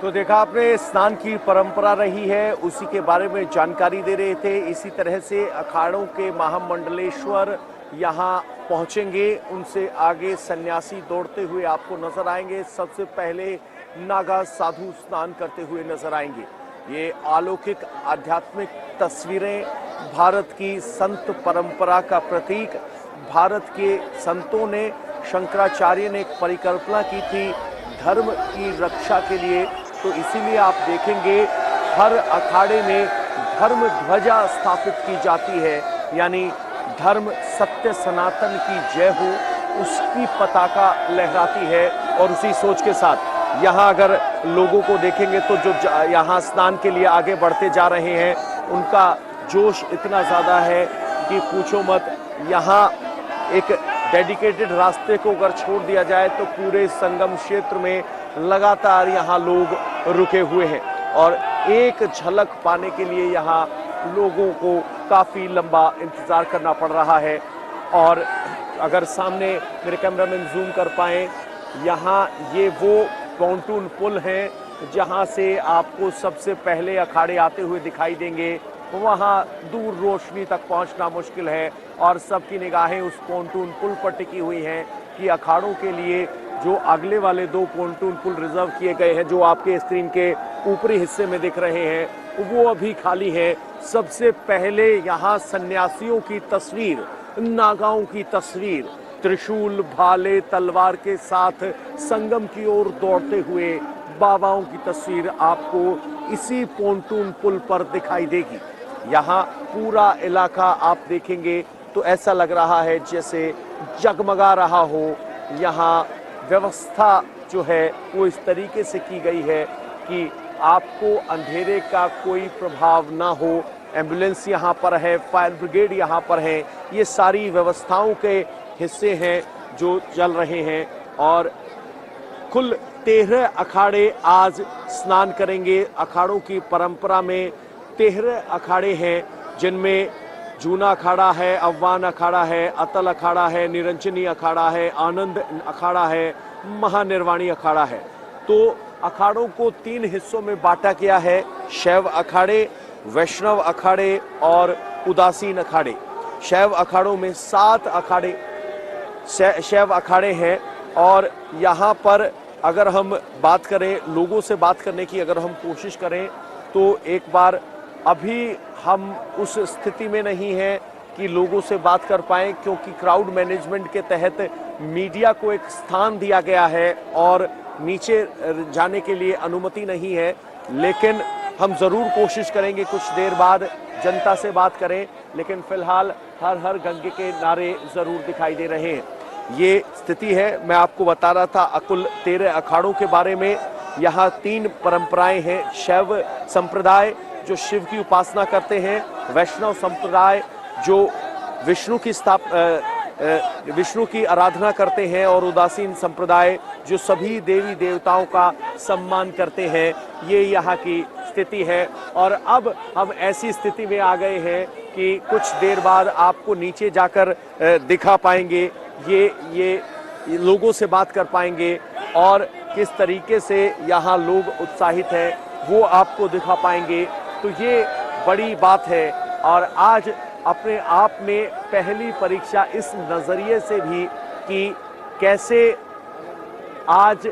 तो देखा आपने, स्नान की परंपरा रही है, उसी के बारे में जानकारी दे रहे थे। इसी तरह से अखाड़ों के महामंडलेश्वर यहाँ पहुंचेंगे, उनसे आगे सन्यासी दौड़ते हुए आपको नजर आएंगे। सबसे पहले नागा साधु स्नान करते हुए नजर आएंगे। ये अलौकिक आध्यात्मिक तस्वीरें भारत की संत परंपरा का प्रतीक। भारत के संतों ने, शंकराचार्य ने एक परिकल्पना की थी धर्म की रक्षा के लिए, तो इसीलिए आप देखेंगे हर अखाड़े में धर्म ध्वजा स्थापित की जाती है, यानी धर्म सत्य सनातन की जय हो, उसकी पताका लहराती है। और उसी सोच के साथ यहाँ अगर लोगों को देखेंगे तो जो यहाँ स्नान के लिए आगे बढ़ते जा रहे हैं, उनका जोश इतना ज़्यादा है कि पूछो मत। यहाँ एक डेडिकेटेड रास्ते को अगर छोड़ दिया जाए तो पूरे संगम क्षेत्र में लगातार यहाँ लोग रुके हुए हैं और एक झलक पाने के लिए यहाँ लोगों को काफ़ी लंबा इंतज़ार करना पड़ रहा है। और अगर सामने मेरे कैमरामैन जूम कर पाएँ, यहाँ ये वो पॉन्टून पुल हैं जहाँ से आपको सबसे पहले अखाड़े आते हुए दिखाई देंगे। वहाँ दूर रोशनी तक पहुँचना मुश्किल है और सबकी निगाहें उस पॉन्टून पुल पर टिकी हुई हैं कि अखाड़ों के लिए जो अगले वाले 2 पॉन्टून पुल रिजर्व किए गए हैं, जो आपके स्क्रीन के ऊपरी हिस्से में दिख रहे हैं, वो अभी खाली है। सबसे पहले यहाँ सन्यासियों की तस्वीर, नागाओं की तस्वीर, त्रिशूल भाले तलवार के साथ संगम की ओर दौड़ते हुए बाबाओं की तस्वीर आपको इसी पॉन्टून पुल पर दिखाई देगी। यहाँ पूरा इलाका आप देखेंगे तो ऐसा लग रहा है जैसे जगमगा रहा हो। यहाँ व्यवस्था जो है वो इस तरीके से की गई है कि आपको अंधेरे का कोई प्रभाव ना हो। एम्बुलेंस यहाँ पर है, फायर ब्रिगेड यहाँ पर है, ये सारी व्यवस्थाओं के हिस्से हैं जो चल रहे हैं। और कुल 13 अखाड़े आज स्नान करेंगे। अखाड़ों की परंपरा में 13 अखाड़े हैं, जिनमें जूना अखाड़ा है, अव्वान अखाड़ा है, अतल अखाड़ा है, निरंजनी अखाड़ा है, आनंद अखाड़ा है, महानिर्वाणी अखाड़ा है। तो अखाड़ों को 3 हिस्सों में बांटा गया है, शैव अखाड़े, वैष्णव अखाड़े और उदासीन अखाड़े। शैव अखाड़ों में 7 अखाड़े शैव अखाड़े हैं। और यहाँ पर अगर हम बात करें, लोगों से बात करने की अगर हम कोशिश करें तो एक बार, अभी हम उस स्थिति में नहीं हैं कि लोगों से बात कर पाएं, क्योंकि क्राउड मैनेजमेंट के तहत मीडिया को एक स्थान दिया गया है और नीचे जाने के लिए अनुमति नहीं है। लेकिन हम ज़रूर कोशिश करेंगे कुछ देर बाद जनता से बात करें, लेकिन फिलहाल हर हर गंगे के नारे ज़रूर दिखाई दे रहे हैं। ये स्थिति है। मैं आपको बता रहा था कुल 13 अखाड़ों के बारे में। यहाँ 3 परंपराएं हैं। शैव संप्रदाय जो शिव की उपासना करते हैं, वैष्णव संप्रदाय जो विष्णु की आराधना करते हैं, और उदासीन संप्रदाय जो सभी देवी देवताओं का सम्मान करते हैं। ये यहाँ की स्थिति है। और अब हम ऐसी स्थिति में आ गए हैं कि कुछ देर बाद आपको नीचे जाकर दिखा पाएंगे, ये लोगों से बात कर पाएंगे और किस तरीके से यहाँ लोग उत्साहित हैं वो आपको दिखा पाएंगे। तो ये बड़ी बात है। और आज अपने आप में पहली परीक्षा इस नज़रिए से भी कि कैसे आज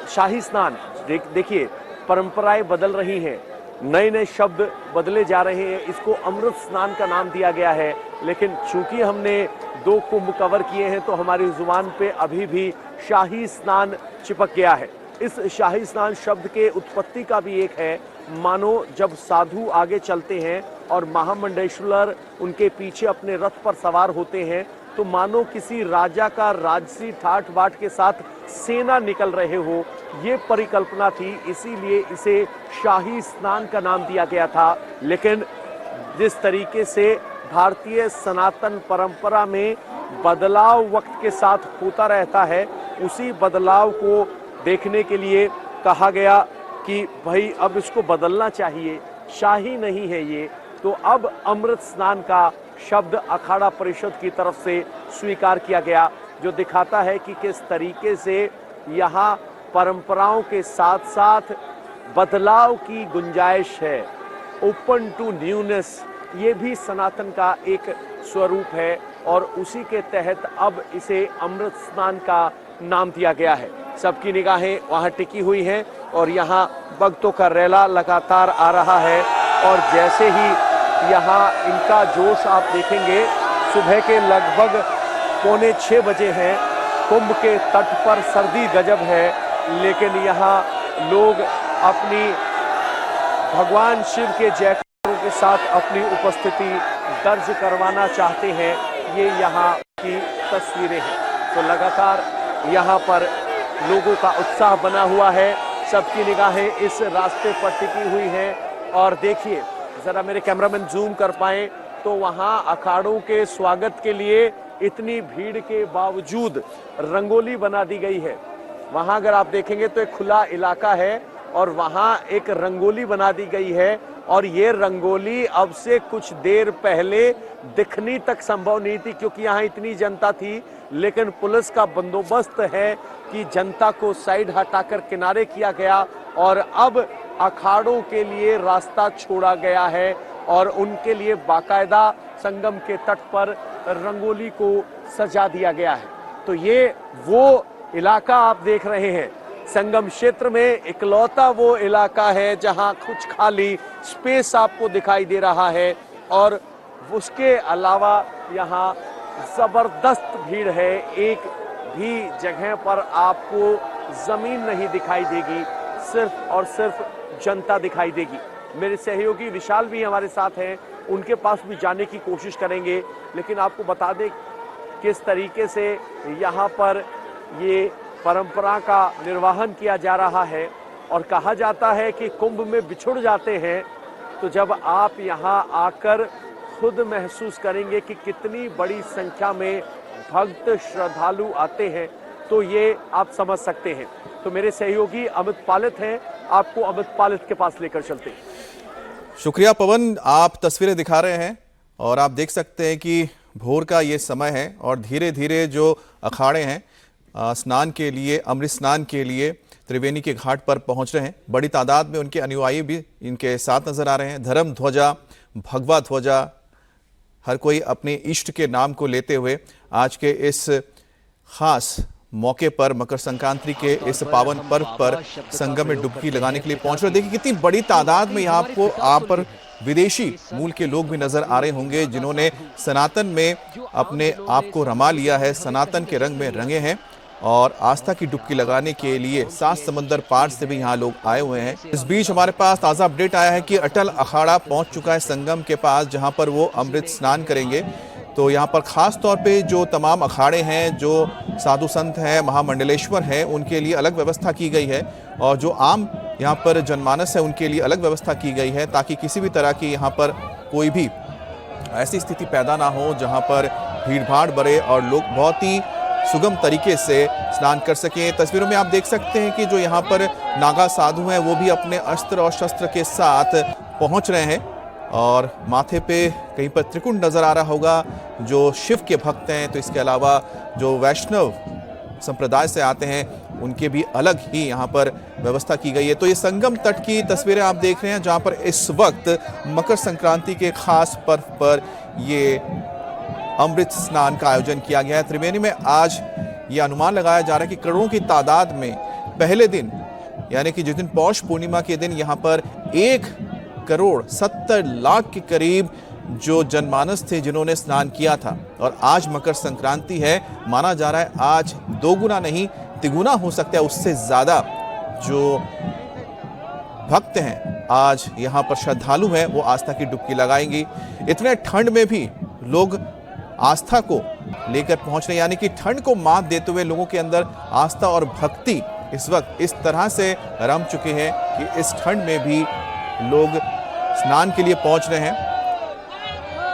शाही स्नान, देखिए परंपराएं बदल रही हैं, नए नए शब्द बदले जा रहे हैं। इसको अमृत स्नान का नाम दिया गया है, लेकिन चूंकि हमने 2 कुंभ कवर किए हैं तो हमारी जुबान पे अभी भी शाही स्नान चिपक गया है। इस शाही स्नान शब्द के उत्पत्ति का भी एक है, मानो जब साधु आगे चलते हैं और महामंडलेश्वर उनके पीछे अपने रथ पर सवार होते हैं, तो मानो किसी राजा का राजसी ठाठ बाट के साथ सेना निकल रहे हो, ये परिकल्पना थी। इसीलिए इसे शाही स्नान का नाम दिया गया था। लेकिन जिस तरीके से भारतीय सनातन परंपरा में बदलाव वक्त के साथ होता रहता है, उसी बदलाव को देखने के लिए कहा गया कि भाई अब इसको बदलना चाहिए, शाही नहीं है ये। तो अब अमृत स्नान का शब्द अखाड़ा परिषद की तरफ से स्वीकार किया गया, जो दिखाता है कि किस तरीके से यहाँ परंपराओं के साथ साथ बदलाव की गुंजाइश है। ओपन टू न्यूनेस, ये भी सनातन का एक स्वरूप है और उसी के तहत अब इसे अमृत स्नान का नाम दिया गया है। सबकी निगाहें वहां टिकी हुई हैं और यहाँ भक्तों का रैला लगातार आ रहा है और जैसे ही यहाँ इनका जोश आप देखेंगे, सुबह के लगभग 5:45 बजे हैं। कुंभ के तट पर सर्दी गजब है, लेकिन यहाँ लोग अपनी भगवान शिव के जयकारों के साथ अपनी उपस्थिति दर्ज करवाना चाहते हैं। ये यहाँ की तस्वीरें हैं। तो लगातार यहाँ पर लोगों का उत्साह बना हुआ है, सबकी निगाहें इस रास्ते पर टिकी हुई हैं। और देखिए, जरा मेरे कैमरामैन जूम कर पाएं तो वहाँ अखाड़ों के स्वागत के लिए इतनी भीड़ के बावजूद रंगोली बना दी गई है। वहाँ अगर आप देखेंगे तो एक खुला इलाका है और वहाँ एक रंगोली बना दी गई है और ये रंगोली अब से कुछ देर पहले दिखनी तक संभव नहीं थी क्योंकि यहाँ इतनी जनता थी, लेकिन पुलिस का बंदोबस्त है कि जनता को साइड हटाकर किनारे किया गया और अब अखाड़ों के लिए रास्ता छोड़ा गया है और उनके लिए बाकायदा संगम के तट पर रंगोली को सजा दिया गया है। तो ये वो इलाका आप देख रहे हैं, संगम क्षेत्र में इकलौता वो इलाका है जहां कुछ खाली स्पेस आपको दिखाई दे रहा है और उसके अलावा यहाँ जबरदस्त भीड़ है। एक भी जगह पर आपको जमीन नहीं दिखाई देगी, सिर्फ और सिर्फ जनता दिखाई देगी। मेरे सहयोगी विशाल भी हमारे साथ हैं, उनके पास भी जाने की कोशिश करेंगे, लेकिन आपको बता दें किस तरीके से यहाँ पर ये परंपरा का निर्वहन किया जा रहा है। और कहा जाता है कि कुंभ में बिछुड़ जाते हैं, तो जब आप यहाँ आकर खुद महसूस करेंगे कि कितनी बड़ी संख्या में भक्त श्रद्धालु आते हैं, तो ये आप समझ सकते हैं। तो मेरे सहयोगी अमित पालित हैं, आपको अमित पालित के पास लेकर चलते हैं। शुक्रिया पवन, आप तस्वीरें दिखा रहे हैं और आप देख सकते हैं कि भोर का ये समय है और धीरे धीरे जो अखाड़े हैं स्नान के लिए, अमृत स्नान के लिए त्रिवेणी के घाट पर पहुंच रहे हैं। बड़ी तादाद में उनके अनुयायी भी इनके साथ नजर आ रहे हैं। धर्म ध्वजा, भगवा ध्वजा, हर कोई अपने इष्ट के नाम को लेते हुए आज के इस खास मौके पर, मकर संक्रांति के इस पावन पर्व पर संगम में डुबकी लगाने के लिए पहुंच रहे। देखिए कितनी बड़ी तादाद में यहाँ आपको पर विदेशी मूल के लोग भी नजर आ रहे होंगे जिन्होंने सनातन में अपने आप को रमा लिया है, सनातन के रंग में रंगे हैं और आस्था की डुबकी लगाने के लिए 7 समंदर पार से भी यहाँ लोग आए हुए हैं। इस बीच हमारे पास ताज़ा अपडेट आया है कि अटल अखाड़ा पहुंच चुका है संगम के पास, जहां पर वो अमृत स्नान करेंगे। तो यहाँ पर खास तौर पे जो तमाम अखाड़े हैं, जो साधु संत हैं, महामंडलेश्वर हैं, उनके लिए अलग व्यवस्था की गई है और जो आम यहाँ पर जनमानस है उनके लिए अलग व्यवस्था की गई है, ताकि किसी भी तरह की यहाँ पर कोई भी ऐसी स्थिति पैदा ना हो जहाँ पर भीड़ भाड़ बढ़े और लोग बहुत ही सुगम तरीके से स्नान कर सकें। तस्वीरों में आप देख सकते हैं कि जो यहाँ पर नागा साधु हैं वो भी अपने अस्त्र और शस्त्र के साथ पहुँच रहे हैं और माथे पे कहीं पर त्रिकुंड नजर आ रहा होगा जो शिव के भक्त हैं। तो इसके अलावा जो वैष्णव संप्रदाय से आते हैं उनके भी अलग ही यहाँ पर व्यवस्था की गई है। तो ये संगम तट की तस्वीरें आप देख रहे हैं जहाँ पर इस वक्त मकर संक्रांति के खास पर्व पर ये अमृत स्नान का आयोजन किया गया है। त्रिवेणी में आज ये अनुमान लगाया जा रहा है कि करोड़ों की तादाद में पहले दिन, यानी कि जिस दिन पौष पूर्णिमा के दिन यहाँ पर 1,70,00,000 के करीब जो जनमानस थे जिन्होंने स्नान किया था। और आज मकर संक्रांति है, माना जा रहा है आज 2 गुना नहीं 3 गुना हो सकता है, उससे ज्यादा जो भक्त हैं आज यहाँ पर श्रद्धालु हैं वो आस्था की डुबकी लगाएंगी। इतने ठंड में भी लोग आस्था को लेकर पहुंच रहे, यानी कि ठंड को मात देते हुए लोगों के अंदर आस्था और भक्ति इस वक्त इस तरह से रम चुके हैं कि इस ठंड में भी लोग स्नान के लिए पहुंच रहे हैं।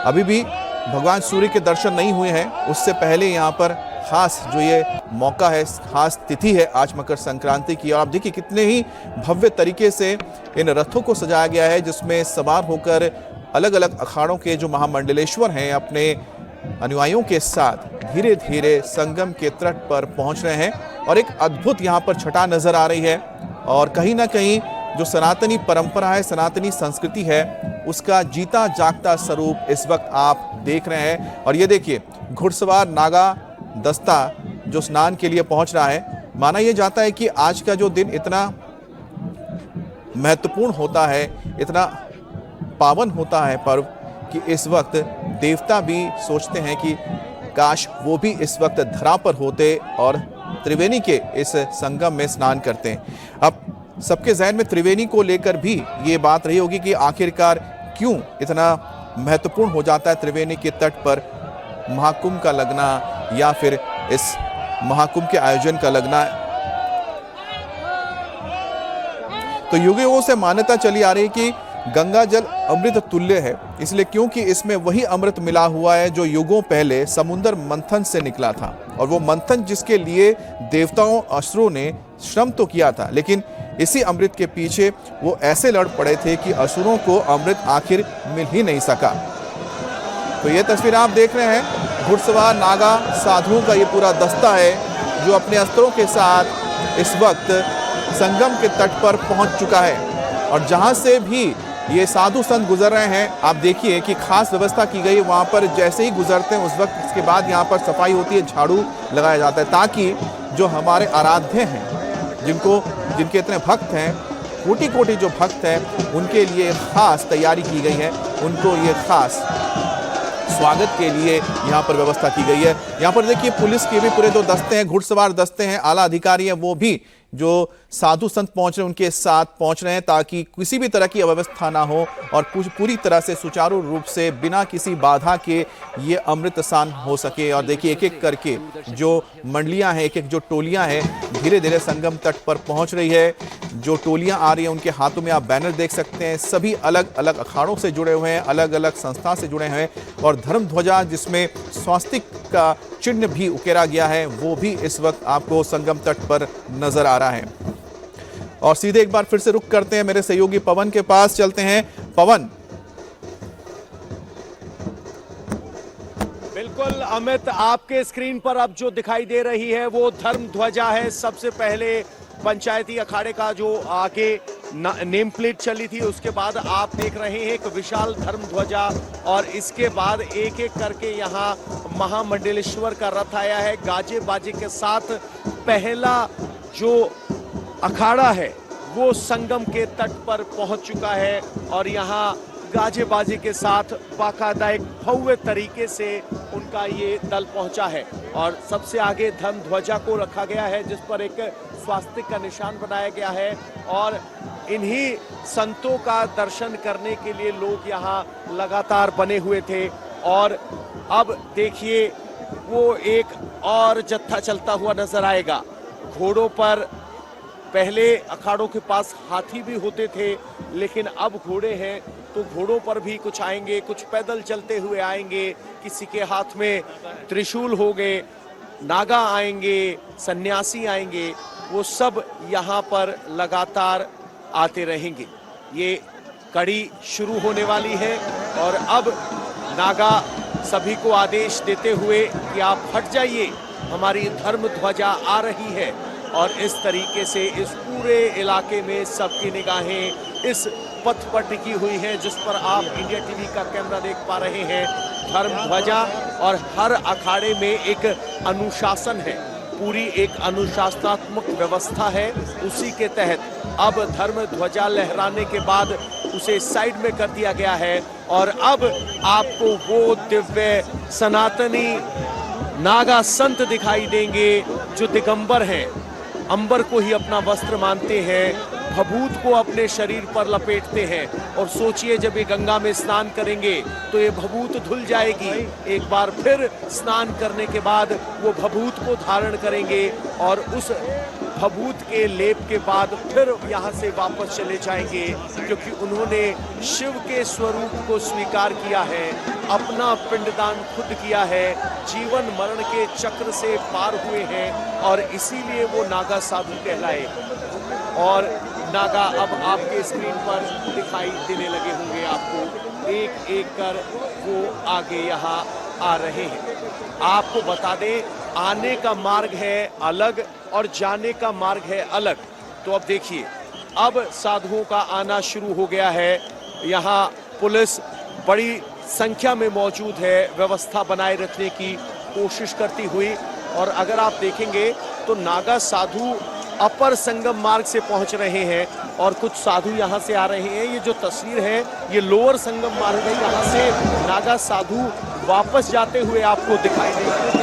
अभी भी भगवान सूर्य के दर्शन नहीं हुए हैं, उससे पहले यहाँ पर खास जो ये मौका है, खास तिथि है आज मकर संक्रांति की। और आप देखिए कितने ही भव्य तरीके से इन रथों को सजाया गया है जिसमें सवार होकर अलग अलग अखाड़ों के जो महामंडलेश्वर हैं अपने अनुयायियों के साथ धीरे धीरे संगम के तट पर पहुंच रहे हैं और एक अद्भुत यहां पर छटा नजर आ रही है और कहीं ना कहीं जो सनातनी परंपरा है, सनातनी संस्कृति है, उसका जीता जागता स्वरूप इस वक्त आप देख रहे हैं। और ये देखिए, घुड़सवार नागा दस्ता जो स्नान के लिए पहुंच रहा है। माना यह जाता है कि आज का जो दिन इतना महत्वपूर्ण होता है, इतना पावन होता है पर्व, कि इस वक्त देवता भी सोचते हैं कि काश वो भी इस वक्त धरा पर होते और त्रिवेणी के इस संगम में स्नान करते हैं। अब सबके जहन में त्रिवेणी को लेकर भी ये बात रही होगी कि आखिरकार क्यों इतना महत्वपूर्ण हो जाता है त्रिवेणी के तट पर महाकुंभ का लगना या फिर इस महाकुंभ के आयोजन का लगना। तो युगों से मान्यता चली आ रही है कि गंगा जल अमृत तुल्य है, इसलिए क्योंकि इसमें वही अमृत मिला हुआ है जो युगों पहले समुद्र मंथन से निकला था। और वो मंथन जिसके लिए देवताओं असुरों ने श्रम तो किया था, लेकिन इसी अमृत के पीछे वो ऐसे लड़ पड़े थे कि असुरों को अमृत आखिर मिल ही नहीं सका। तो ये तस्वीर आप देख रहे हैं, घुड़सवार नागा साधुओं का ये पूरा दस्ता है जो अपने अस्त्रों के साथ इस वक्त संगम के तट पर पहुंच चुका है। और जहां से भी ये साधु संत गुजर रहे हैं, आप देखिए कि खास व्यवस्था की गई है। वहां पर जैसे ही गुजरते हैं उस वक्त इसके बाद यहाँ पर सफाई होती है, झाड़ू लगाया जाता है, ताकि जो हमारे आराध्य हैं, जिनके इतने भक्त हैं, कोटि कोटि जो भक्त हैं, उनके लिए खास तैयारी की गई है, उनको ये खास स्वागत के लिए यहाँ पर व्यवस्था की गई है। यहाँ पर देखिए पुलिस के भी पूरे दो दस्ते हैं, घुड़सवार दस्ते हैं, आला अधिकारी हैं, वो भी जो साधु संत पहुंच रहे हैं उनके साथ पहुंच रहे हैं ताकि किसी भी तरह की अव्यवस्था ना हो और कुछ पूरी तरह से सुचारू रूप से बिना किसी बाधा के ये अमृत स्नान हो सके। और देखिए एक एक करके जो मंडलियां हैं, एक एक जो टोलियां हैं, धीरे धीरे संगम तट पर पहुंच रही है। जो टोलियां आ रही हैं उनके हाथों में आप बैनर देख सकते हैं, सभी अलग अलग अखाड़ों से जुड़े हुए हैं, अलग अलग संस्था से जुड़े हैं। और धर्म ध्वजा जिसमें स्वास्तिक का चिन्ह भी उकेरा गया है, वो भी इस वक्त आपको संगम तट पर नजर आ रहा है। और सीधे एक बार फिर से रुक करते हैं, मेरे सहयोगी पवन के पास चलते हैं। पवन। बिल्कुल अमित, आपके स्क्रीन पर अब जो दिखाई दे रही है वो धर्म ध्वजा है। सबसे पहले पंचायती अखाड़े का जो आगे नेम प्लेट चली थी, उसके बाद आप देख रहे हैं एक विशाल धर्म ध्वजा, और इसके बाद एक एक करके यहाँ महामंडलेश्वर का रथ आया है। गाजे बाजे के साथ पहला जो अखाड़ा है वो संगम के तट पर पहुंच चुका है और यहाँ गाजे बाजे के साथ बाकायदा एक भव्य तरीके से उनका ये दल पहुंचा है। और सबसे आगे धर्म ध्वजा को रखा गया है जिस पर एक स्वास्तिक का निशान बनाया गया है। और इन्हीं संतों का दर्शन करने के लिए लोग यहाँ लगातार बने हुए थे। और अब देखिए वो एक और जत्था चलता हुआ नजर आएगा। घोड़ों पर पहले अखाड़ों के पास हाथी भी होते थे, लेकिन अब घोड़े हैं तो घोड़ों पर भी कुछ आएंगे, कुछ पैदल चलते हुए आएंगे, किसी के हाथ में त्रिशूल हो गए, नागा आएंगे, सन्यासी आएंगे, वो सब यहाँ पर लगातार आते रहेंगे। ये कड़ी शुरू होने वाली है और अब नागा सभी को आदेश देते हुए कि आप हट जाइए, हमारी धर्म ध्वजा आ रही है। और इस तरीके से इस पूरे इलाके में सबकी निगाहें इस पथ पर टिकी हुई हैं जिस पर आप इंडिया टीवी का कैमरा देख पा रहे हैं। धर्म ध्वजा, और हर अखाड़े में एक अनुशासन है, पूरी एक अनुशासनात्मक व्यवस्था है। उसी के तहत अब धर्म ध्वजा लहराने के बाद उसे साइड में कर दिया गया है और अब आपको वो दिव्य सनातनी नागा संत दिखाई देंगे जो दिगंबर हैं, अंबर को ही अपना वस्त्र मानते हैं, भभूत को अपने शरीर पर लपेटते हैं। और सोचिए जब ये गंगा में स्नान करेंगे तो ये भभूत धुल जाएगी। एक बार फिर स्नान करने के बाद वो भभूत को धारण करेंगे और उस भभूत के लेप के बाद फिर यहाँ से वापस चले जाएंगे, क्योंकि उन्होंने शिव के स्वरूप को स्वीकार किया है, अपना पिंडदान खुद किया है, जीवन मरण के चक्र से पार हुए हैं और इसीलिए वो नागा साधु कहलाए। और नागा अब आपके स्क्रीन पर दिखाई देने लगे होंगे आपको, एक एक कर वो आगे यहाँ आ रहे हैं। आपको बता दें, आने का मार्ग है अलग और जाने का मार्ग है अलग। तो अब देखिए, अब साधुओं का आना शुरू हो गया है। यहाँ पुलिस बड़ी संख्या में मौजूद है, व्यवस्था बनाए रखने की कोशिश करती हुई। और अगर आप देखेंगे तो नागा साधु अपर संगम मार्ग से पहुंच रहे हैं और कुछ साधु यहां से आ रहे हैं। ये जो तस्वीर है ये लोअर संगम मार्ग है, यहां से नागा साधु वापस जाते हुए आपको दिखाई देंगे।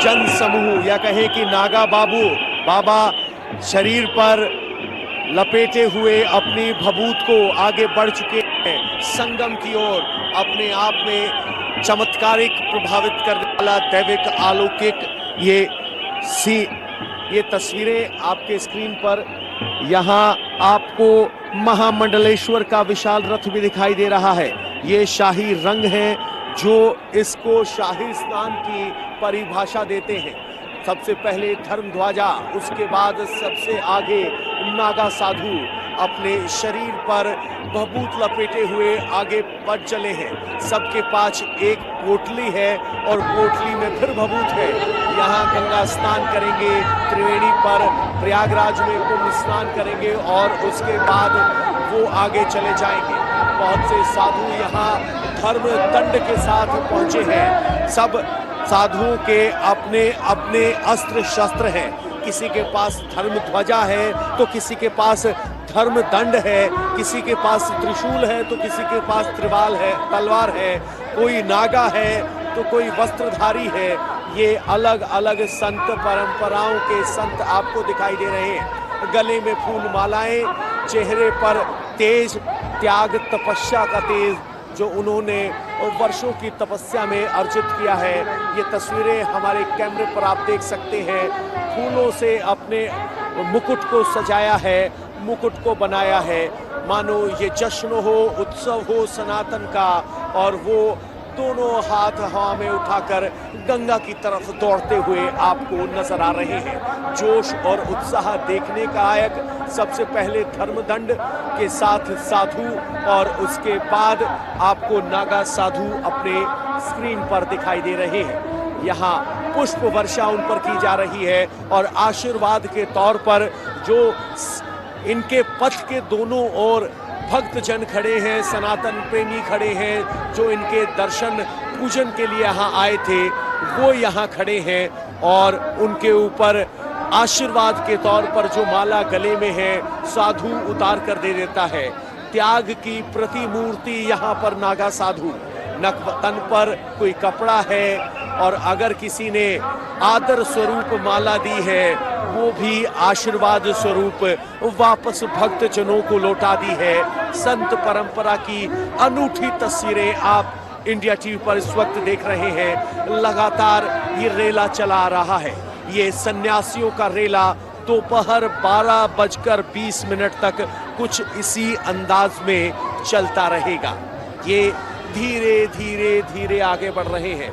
जन समूह या कहें कि नागा बाबा शरीर पर लपेटे हुए अपनी भभूत को आगे बढ़ चुके हैं संगम की ओर। अपने आप में चमत्कारिक, प्रभावित करने वाला, दैविक, अलौकिक ये तस्वीरें आपके स्क्रीन पर। यहाँ आपको महामंडलेश्वर का विशाल रथ भी दिखाई दे रहा है। ये शाही रंग है जो इसको शाही स्नान की परिभाषा देते हैं। सबसे पहले धर्म ध्वजा, उसके बाद सबसे आगे नागा साधु अपने शरीर पर भभूत लपेटे हुए आगे बढ़ चले हैं। सबके पास एक पोटली है और पोटली में फिर भभूत है। यहाँ गंगा स्नान करेंगे, त्रिवेणी पर प्रयागराज में कुंभ स्नान करेंगे और उसके बाद वो आगे चले जाएंगे। बहुत से साधु यहाँ धर्म दंड के साथ पहुंचे हैं। सब साधुओं के अपने अपने अस्त्र शस्त्र हैं। किसी के पास धर्म ध्वजा है तो किसी के पास धर्म दंड है, किसी के पास त्रिशूल है तो किसी के पास त्रिवाल है, तलवार है, कोई नागा है तो कोई वस्त्रधारी है। ये अलग अलग संत परंपराओं के संत आपको दिखाई दे रहे हैं। गले में फूल मालाएं, चेहरे पर तेज, त्याग, तपस्या का तेज जो उन्होंने वर्षों की तपस्या में अर्जित किया है। ये तस्वीरें हमारे कैमरे पर आप देख सकते हैं। फूलों से अपने मुकुट को सजाया है, मुकुट को बनाया है, मानो ये जश्न हो, उत्सव हो सनातन का। और वो दोनों हाथ हवा में उठाकर गंगा की तरफ दौड़ते हुए आपको नजर आ रहे हैं। जोश और उत्साह देखने का लायक। सबसे पहले धर्मदंड के साथ साधु और उसके बाद आपको नागा साधु अपने स्क्रीन पर दिखाई दे रहे हैं। यहाँ पुष्प वर्षा उन पर की जा रही है और आशीर्वाद के तौर पर जो इनके पथ के दोनों ओर भक्तजन खड़े हैं, सनातन प्रेमी खड़े हैं, जो इनके दर्शन पूजन के लिए यहाँ आए थे, वो यहाँ खड़े हैं और उनके ऊपर आशीर्वाद के तौर पर जो माला गले में है साधु उतार कर दे देता है। त्याग की प्रतिमूर्ति यहाँ पर नागा साधु। नक तन पर कोई कपड़ा है और अगर किसी ने आदर स्वरूप माला दी है वो भी आशीर्वाद स्वरूप वापस भक्त जनों को लौटा दी है। संत परंपरा की अनूठी तस्वीरें आप इंडिया टीवी पर इस वक्त देख रहे हैं। लगातार ये रेला चला आ रहा है। ये सन्यासियों का रेला दोपहर 12:20 तक कुछ इसी अंदाज में चलता रहेगा। ये धीरे धीरे धीरे आगे बढ़ रहे हैं।